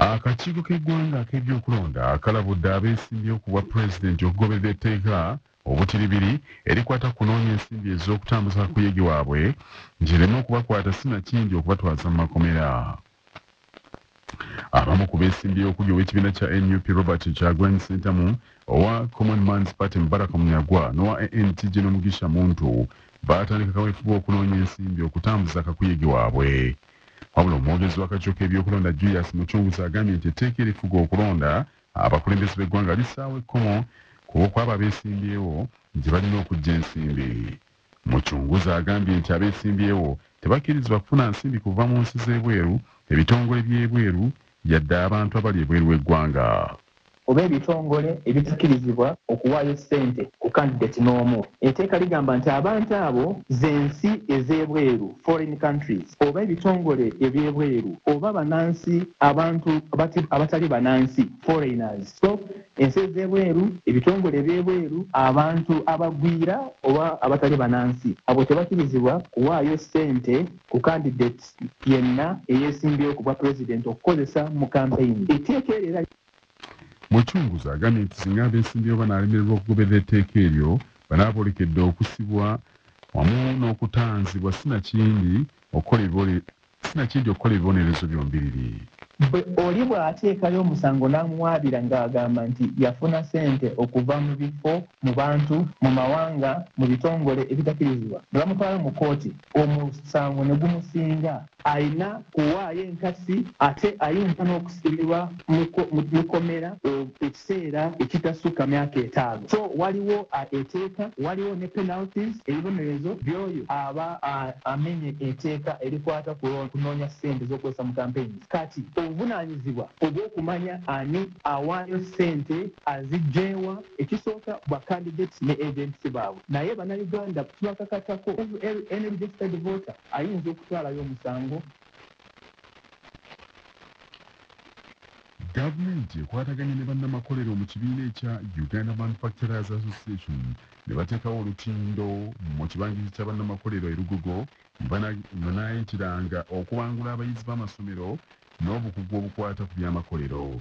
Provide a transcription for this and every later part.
Akakiiko k'eggwanga ak'ebyokulonda kalabudde abeesimbyewo ku bwa pulezidenti okugoberera etteeka obutiribiri erikwata kunoonya ensimbi ez'okutambuza kakuyege waabwe ngireme okubakwata sinakindi okubatwaza mu makomera. Abamu ku beesimbyewo okuli ow'ekibiina kya NUP Robert Kyagulanyi Ssentamu, owa Common Man's Party Mubaraka Munyagwa n'owa ANT General Mugisha Muntu baatandika kaweefube okunoonya ensimbi okutambuza kakuyege waabwe. Wabula omwogezi w'akakiiko k'ebyokulonda Julius Mucunguzi agambye nti etteeka erifuga okulonda abakulembeze b'eggwanga lissaawo ekkomo ku kw'abo abeesimbyewo gye balina okuggya ensimbi. Mucunguzi agambye nti abeesimbyewo tebakkirizibwa kufuna nsimbi kuva mu nsi z'ebweru, ebitongole by'ebweru yadde abantu abali ebweru w'eggwanga. Oba ebitongole ebitakkirizibwa okuwaayo ssente ku kandidate n'omu. Etteeka ligamba nti abantu abo z'ensi ez'ebweru, foreign countries, oba ebitongole eby'ebweru, oba bannansi abantu abatali bannansi, foreigners. So ensi ez'ebweru, ebitongole eby'ebweru, abantu abagwira oba abatali bannansi, abo tebakkirizibwa kuwaayo ssente ku kandidate yenna eyeesimbyewo ku bwa pulezidenti okukozesa mu kampeyini. Etteeka eryo Mucunguzi agambye nti singa abeesimbyewo banaalemererwa okugoberera etteeka eryo banaabolekedde okusibwa wamu n'okutanzibwa sinakindi okukola ebibonerezo byombiriri. Oli bw'ateekayo omusango n'amuwaabira ng'agamba nti yafuna ssente okuva mu bifo, mu bantu, mu mawanga, mu bitongole ebitakkirizibwa, ne bamutwala mu kooti, omusango ne gumusinga, alina kuwaayo enkasi ate ayinza n'okusibirwa mu komera ekiseera ekitasukka myaka 5. So waliwo etteeka, waliwo ne penalties, ebibonerezo by'oyo aba amenye etteeka erikwata kunoonya ssente z'okozesa mu campaigns. Kati obuvunaanyizibwa obw'okumanya ani awaayo ssente azigyewa, ekisooka bwa candidates ne agents baabwe. Naye bannayuganda tubakakatako any registered voter ayinza okutwalayo omusango. Gavumenti ekwataganye ne bannamakolero mu kibiina ekya Uganda Manufacturers Association ne bateekawo olutindo mu kibangirizi kya bannamakolero e Lugogo banaayitiranga okubangula abayizi b'amasomero n'obukugu obukwata ku by'amakolero.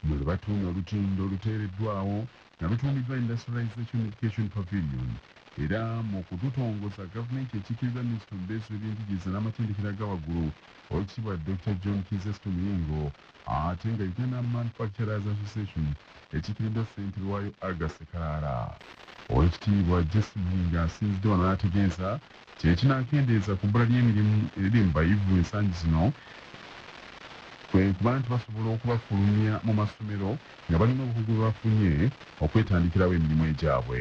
Bwe batuumya olutindo oluteereddwawo nga lutuumiddwa Industrialization Education Pavilion. Era mu kututongoza gavumenti ekiikirira minisita omubeezi w'ebyenjigiriza n'amatendekero aga waggulu oweekitiibwa Dr. John Kizito Muyingo, ate nga Uganda Manufacturers Association ekiikiriddwa ssentebe waayo Aga Sekalaala. Oweekitiibwa Jesse Muyingo asinzidde wano n'ategeeza kyekinaakendeeza ku bbula ly'emirimu eriri mu bayivu ensangi zino kwe kuba nti basobola okubafulumya mu masomero nga balina obukugu bwe bafunye okwetandikirawo emirimu egyabwe.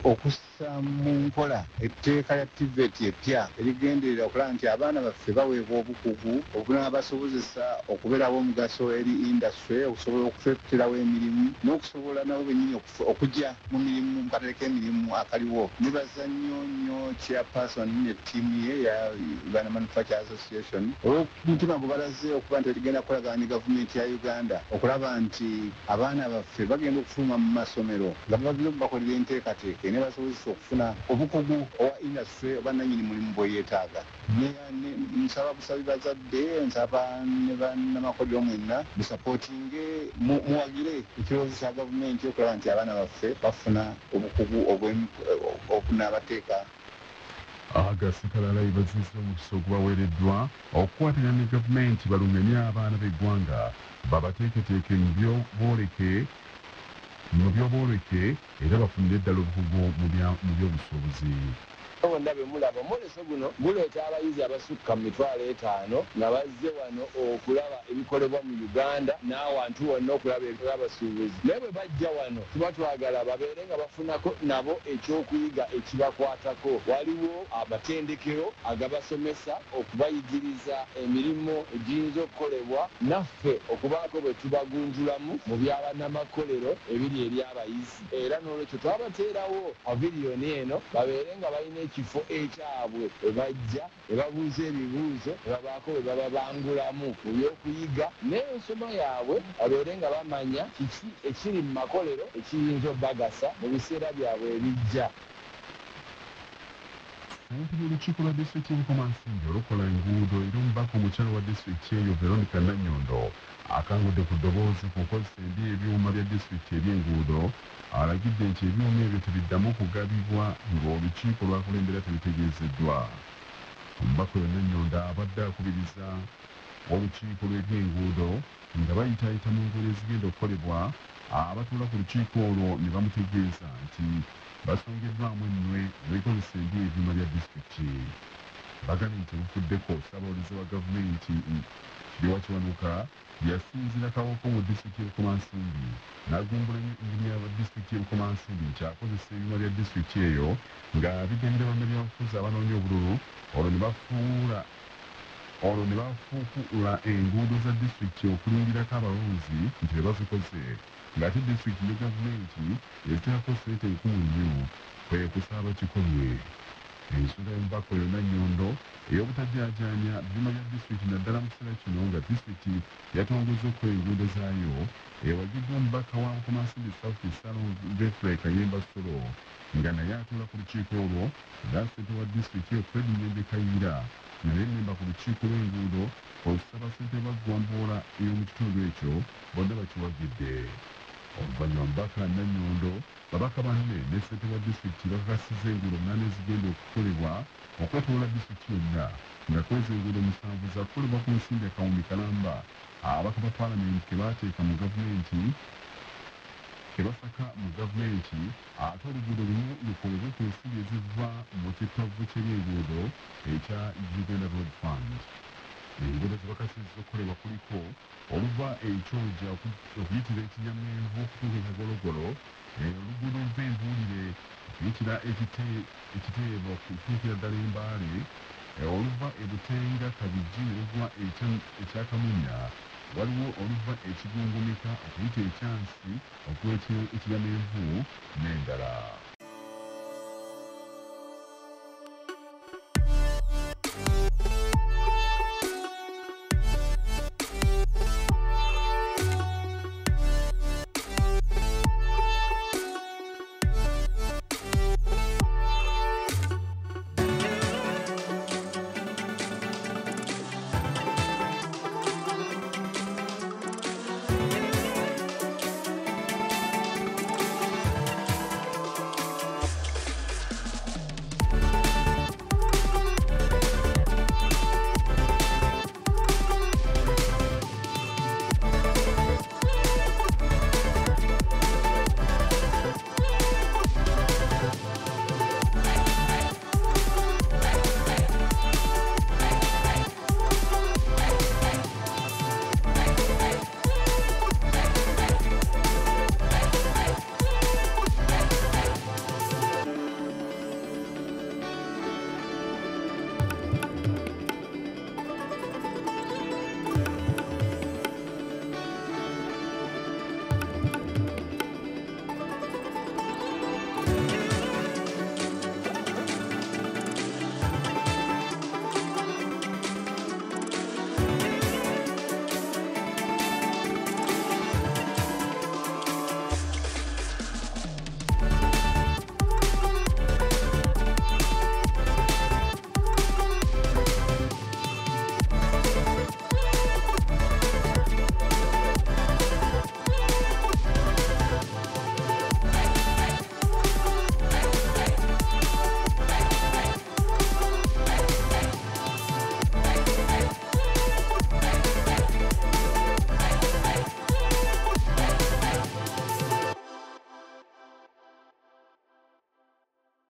Okussa mu nkola etteeka lya TVET epya erigenderera okulaba nti abaana baffe baweebwa obukugu obunabasobozesa okubeerawo omugaso eri industry, okusobola okutweterawo emirimu n'okusobola nabo bennyini okujja mu mirimu mu katale k'emirimu akaliwo. Nibaza nnyo chairperson ne ttiimu ye ya Uganda Manufacturers Association olw'omutima gwe balaze okuba nti ligenda kukolagana ne gavumenti ya Uganda okulaba nti abaana baffe bagenda okufuluma mu masomero nga bakolera enteekateeka ne basobozesa okufuna obukugu owa industry oba nannyini mulimu bwe yeetaaga. Nsaba busabi bazadde, nsaba ne bannamakolero mwenna busapootinge muwagire ekirowoozo kya gavumenti okulaba nti abaana baffe bafuna obukugu obunaabateeka. Aga Sekalaala yeebazizza omukisa ogubaweereddwa okukwatagana ne gavumenti balungamye abaana b'eggwanga babateeketeeke mu by'obwoleke era bafunire eddala obukugu mu by'obusuubuzi. Bonna be mulaba omuleso guno guleeta abayizi abasukka mu 5,000 nga bazze wano okulaba ebikolebwa mu Uganda n'awantu wonna okulaba abasuubuzi. Naye bwe bajja wano tuba twagala babeere nga bafunako nabo ekyokuyiga ekibakwatako. Waliwo amatendekero agabasomesa okubayigiriza emirimu egiyinza okukolebwa naffe okubaako bwe tubagunjulamu mu byabannamakolero ebiri eri abayizi. Era n'olwekyo twabateerawo paviliyoni eno babeere nga balina ekifo ekyabwe we bajja ne babuuza ebibuuzo ne babaako bwe bababangulamu mu by'okuyiga n'ensoma yaabwe babeere nga bamanya kiki ekiri mu makolero ekiyinza obbagasa mu biseera byabwe ebijja. ssentebe olukiiko lwa disitulikiti y'Enkomansimbi olukola enguudo era omubaka omukyala wa disitulikiti eyo Veronica Nannyondo akangudde ku ddoboozi ku nkozesa embi ebyuma bya disitulikiti eby'enguudo alagidde nti ebyuma ebyo tebiddamu kugabibwa ng'olukiiko lwakulembera tebitegeezeddwa. Omubaka oyo Nannyondo abadde akubiriza olukiiko lw'ebyenguudo nga bayitaayita mu ngeri ezigenda okukolebwa abatuula ku lukiiko olwo ne bamutegeeza nti basongeddwamu ennwe n'ebikozesa embi ebyuma bya disitulikiti. Bagambye nti bufuddeko ssaabawolereza wa gavumenti Kireewa Kiwanuka yasinziira Kawooko mu disitulikiti y'Enkomansimbi n'agumbula engeri ya disitulikiti y'Enkomansimbi nti akozesa ebyuma bya disitulikiti eyo nga biganyira bannabyabufuzi abanoonya obululu olwo ne bafuukula enguudo za disitulikiti okulindirako abalonzi nti be bazikoze ng'ate disitulikiti ne gavumenti eziteekako ssente enkumi nnyo kwe kusaba kikolwe. Ensonga y'omubaka oyo Nannyondo ey'obutajaajaanya byuma bya disitulikiti naddala mu kiseera kino nga disitulikiti yatongozza okukola enguudo zaayo ewagiddwa omubaka wa Nkomansimbi South Salon Bethley Kayemba Solo nga naye atuula ku lukiiko olwo nga ssente wa disitulikiti eyo Fred Nyembe Kayiira naye memba ku lukiiko lw'enguudo olusaba ssente baggwamboola ey'omu kitundu ekyo bonna bakiwagidde. Oluvannyuma omubaka Nannyondo babaka banne ne ssente wa disitulikiti bakakasizza enguudo 8 ezigenda okukolebwa okwetooloola disitulikiti yonna nga kweza enguudo 7 zakukolebwa ku nsimbi ya Kawumbi Kalamba ababaka ba paalamenti ke basaka mu gavumenti ate oluguudo lumu lukolebwe ku nsimbi eziva mu kitavu ky'ebyenguudo ekya Uganda Road Fund. Enguudo zibakasizza okukolebwa kuliko oluva ekyojja okuyitira ekinyamenvu okutuuka ekagologolo, oluguudo luva envuulire okuyitira ekiteebo okutuukira ddala Embaale, oluva ebutenga Kabijji ne lugwa ekyakamunya, waliwo oluva ekigungumika okuyita ekyansi okuwa ekinyamenvu n'endala.